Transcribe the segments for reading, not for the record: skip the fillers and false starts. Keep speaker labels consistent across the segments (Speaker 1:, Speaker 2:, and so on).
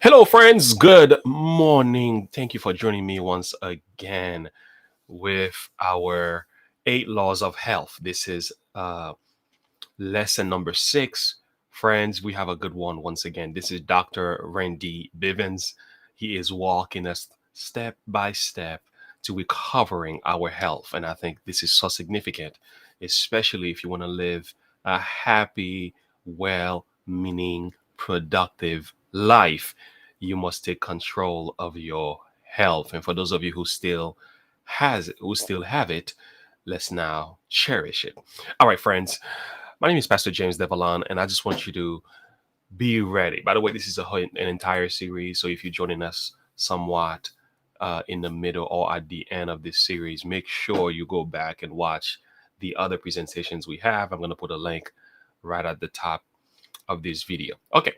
Speaker 1: Hello, friends. Good morning. Thank you for joining me once again with our 8 laws of health. This is lesson number 6. Friends, we have a good one once again. This is Dr. Randy Bivens. He is walking us step by step to recovering our health. And I think this is so significant, especially if you want to live a happy, well meaning, productive life. You must take control of your health. And for those of you who still have it, let's now cherish it. All right, friends. My name is Pastor James Devalon, and I just want you to be ready. By the way, this is an entire series, so if you're joining us somewhat in the middle or at the end of this series, make sure you go back and watch the other presentations we have. I'm going to put a link right at the top of this video. Okay.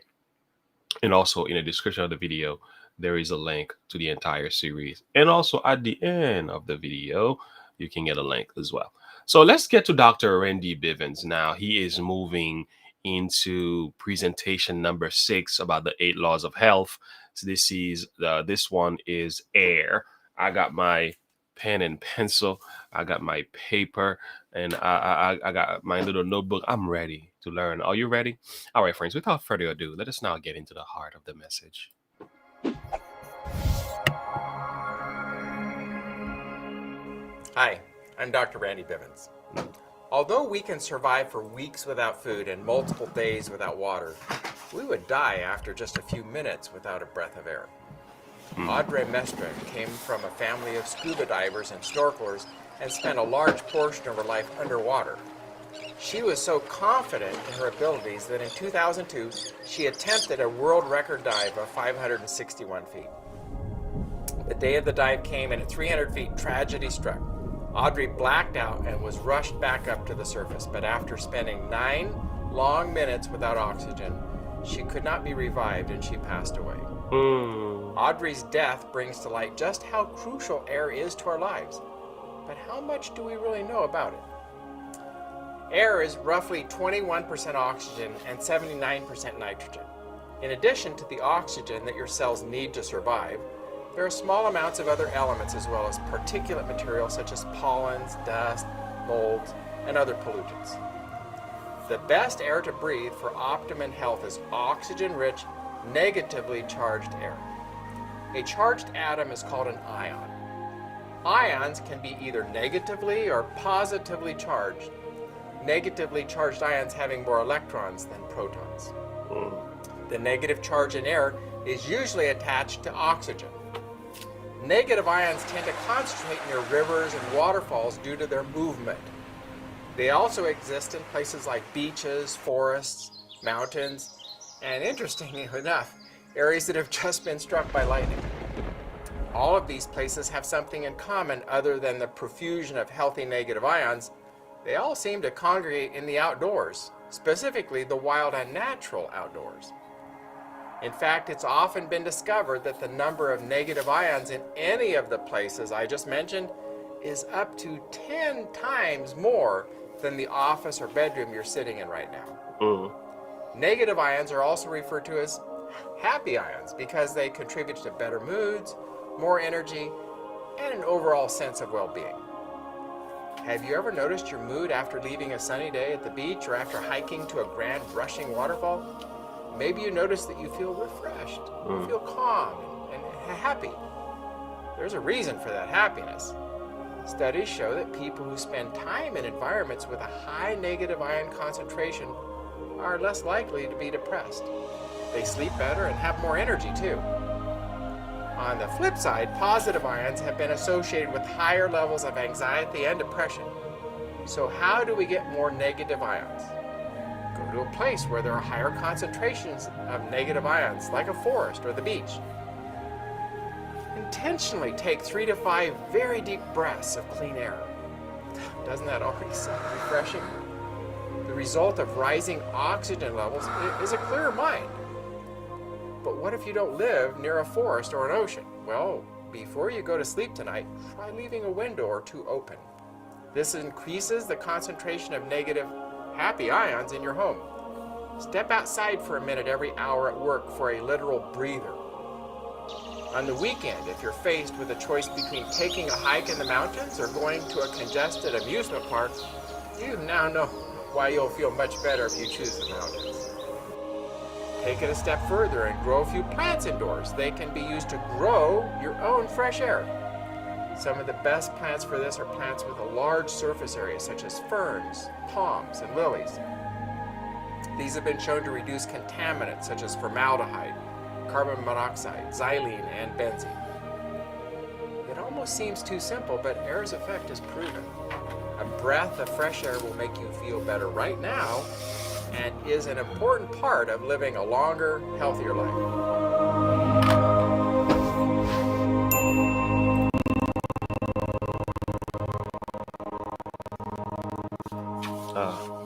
Speaker 1: And also in the description of the video, there is a link to the entire series. And also at the end of the video, you can get a link as well. So let's get to Dr. Randy Bivens now. He is moving into presentation number 6 about the 8 laws of health. So this one is air. I got my pen and pencil. I got my paper, and I got my little notebook. I'm ready to learn. Are you ready? All right, friends, without further ado, let us now get into the heart of the message.
Speaker 2: Hi, I'm Dr. Randy Bivens. Although we can survive for weeks without food and multiple days without water, we would die after just a few minutes without a breath of air. Audrey Mestre came from a family of scuba divers and snorkelers and spent a large portion of her life underwater. She was so confident in her abilities that in 2002, she attempted a world record dive of 561 feet. The day of the dive came, and at 300 feet, tragedy struck. Audrey blacked out and was rushed back up to the surface, but after spending 9 long minutes without oxygen, she could not be revived and she passed away. Audrey's death brings to light just how crucial air is to our lives. But how much do we really know about it? Air is roughly 21% oxygen and 79% nitrogen. In addition to the oxygen that your cells need to survive, there are small amounts of other elements as well as particulate material such as pollens, dust, molds, and other pollutants. The best air to breathe for optimum health is oxygen-rich, negatively charged air. A charged atom is called an ion. Ions can be either negatively or positively charged. Negatively charged ions having more electrons than protons. The negative charge in air is usually attached to oxygen. Negative ions tend to concentrate near rivers and waterfalls due to their movement. They also exist in places like beaches, forests, mountains, and interestingly enough, areas that have just been struck by lightning. All of these places have something in common other than the profusion of healthy negative ions. They all seem to congregate in the outdoors, specifically the wild and natural outdoors. In fact, it's often been discovered that the number of negative ions in any of the places I just mentioned is up to 10 times more than the office or bedroom you're sitting in right now. Negative ions are also referred to as happy ions because they contribute to better moods, more energy, and an overall sense of well-being. Have you ever noticed your mood after leaving a sunny day at the beach or after hiking to a grand rushing waterfall? Maybe you notice that you feel refreshed, you feel calm and happy. There's a reason for that happiness. Studies show that people who spend time in environments with a high negative ion concentration are less likely to be depressed. They sleep better and have more energy too. On the flip side, positive ions have been associated with higher levels of anxiety and depression. So how do we get more negative ions? Go to a place where there are higher concentrations of negative ions, like a forest or the beach. Intentionally take 3 to 5 very deep breaths of clean air. Doesn't that already sound refreshing? The result of rising oxygen levels is a clearer mind. But what if you don't live near a forest or an ocean? Well, before you go to sleep tonight, try leaving a window or 2 open. This increases the concentration of negative happy ions in your home. Step outside for a minute every hour at work for a literal breather. On the weekend, if you're faced with a choice between taking a hike in the mountains or going to a congested amusement park, you now know why you'll feel much better if you choose the mountains. Take it a step further and grow a few plants indoors. They can be used to grow your own fresh air. Some of the best plants for this are plants with a large surface area, such as ferns, palms, and lilies. These have been shown to reduce contaminants such as formaldehyde, carbon monoxide, xylene, and benzene. It almost seems too simple, but air's effect is proven. A breath of fresh air will make you feel better right now and is an important part of living a longer, healthier life.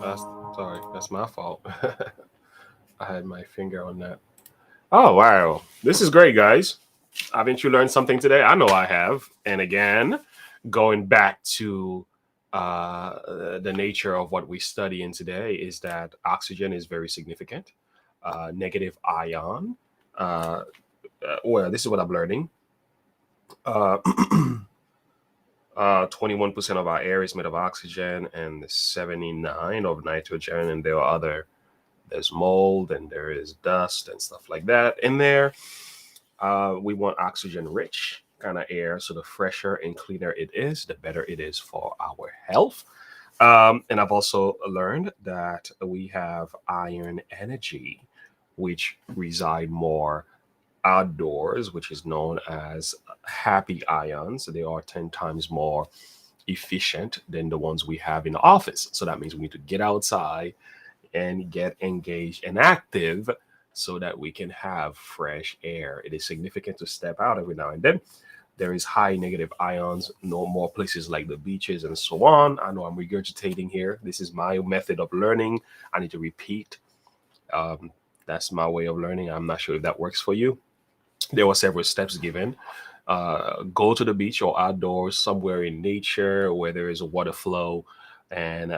Speaker 1: That's sorry, that's my fault. I had my finger on that. Oh wow, this is great, guys. Haven't you learned something today? I know I have. And again, going back to the nature of what we study in today is that oxygen is very significant. Negative ion. Uh, well, this is what I'm learning. Uh, 21% of our air is made of oxygen and 79 of nitrogen, and there are there's mold and there is dust and stuff like that in there. We want oxygen rich kind of air, so the fresher and cleaner it is, the better it is for our health. And I've also learned that we have iron energy, which reside more outdoors, which is known as happy ions. They are 10 times more efficient than the ones we have in the office. So that means we need to get outside and get engaged and active so that we can have fresh air. It is significant to step out every now and then. There is high negative ions, no more places like the beaches and so on. I know I'm regurgitating here. This is my method of learning. I need to repeat. Um, that's my way of learning. I'm not sure if that works for you. There were several steps given. Go to the beach or outdoors somewhere in nature where there is a water flow and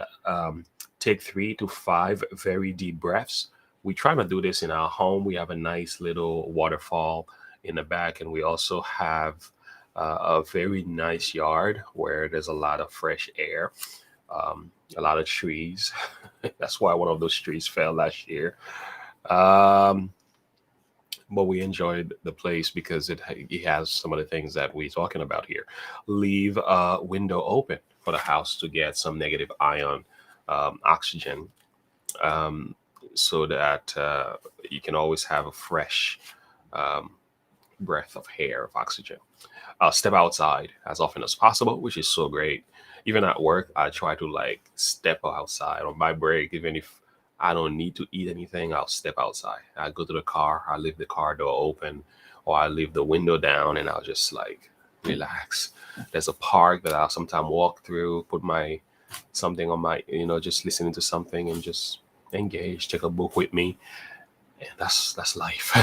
Speaker 1: take 3 to 5 very deep breaths. We try to do this in our home. We have a nice little waterfall in the back, and we also have a very nice yard where there's a lot of fresh air, a lot of trees. That's why one of those trees fell last year. Um, but we enjoyed the place because it has some of the things that we're talking about here. Leave a window open for the house to get some negative ion oxygen, um, so that you can always have a fresh um, breath of air of oxygen. Step outside as often as possible, which is so great. Even at work, I try to like step outside on my break, even if I don't need to eat anything, I'll step outside. I go to the car, I leave the car door open, or I leave the window down, and I'll just like relax. There's a park that I'll sometimes walk through, put my something on my, just listening to something and just engage, take a book with me, and that's life.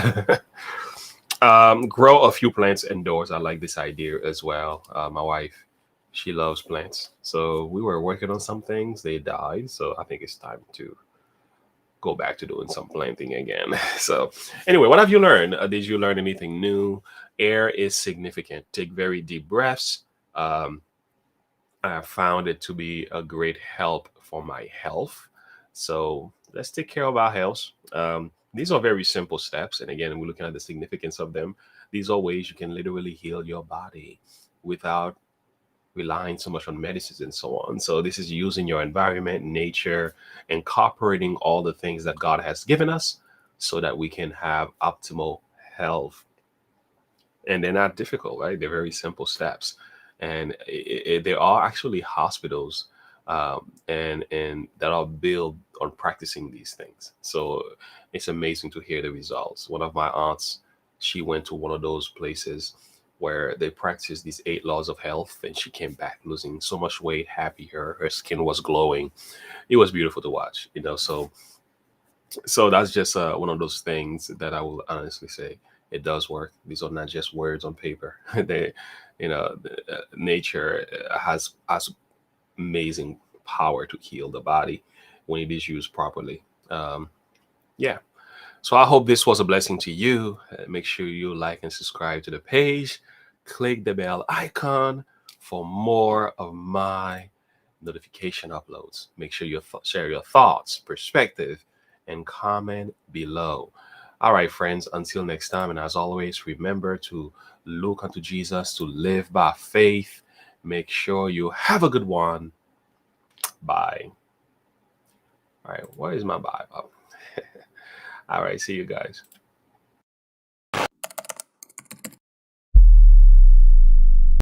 Speaker 1: Grow a few plants indoors. I like this idea as well. My wife, she loves plants, so we were working on some things. They died, so I think it's time to go back to doing some planting again. So, anyway, what have you learned? Did you learn anything new? Air is significant. Take very deep breaths. Um, I have found it to be a great help for my health. So let's take care of our health. These are very simple steps. And again, we're looking at the significance of them. These are ways you can literally heal your body without relying so much on medicines and so on. So this is using your environment, nature, incorporating all the things that God has given us so that we can have optimal health. And they're not difficult, right? They're very simple steps. And there are actually hospitals and that are built on practicing these things. So it's amazing to hear the results. One of my aunts, she went to one of those places where they practice these 8 laws of health, and she came back losing so much weight, happy. Her skin was glowing. It was beautiful to watch, so that's just one of those things that I will honestly say it does work. These are not just words on paper. They, nature has amazing power to heal the body when it is used properly. Yeah. So I hope this was a blessing to you. Make sure you like and subscribe to the page. Click the bell icon for more of my notification uploads. Make sure you share your thoughts, perspective, and comment below. All right, friends, until next time. And as always, remember to look unto Jesus, to live by faith. Make sure you have a good one. Bye. All right, where is my bye? Oh. All right, see you guys.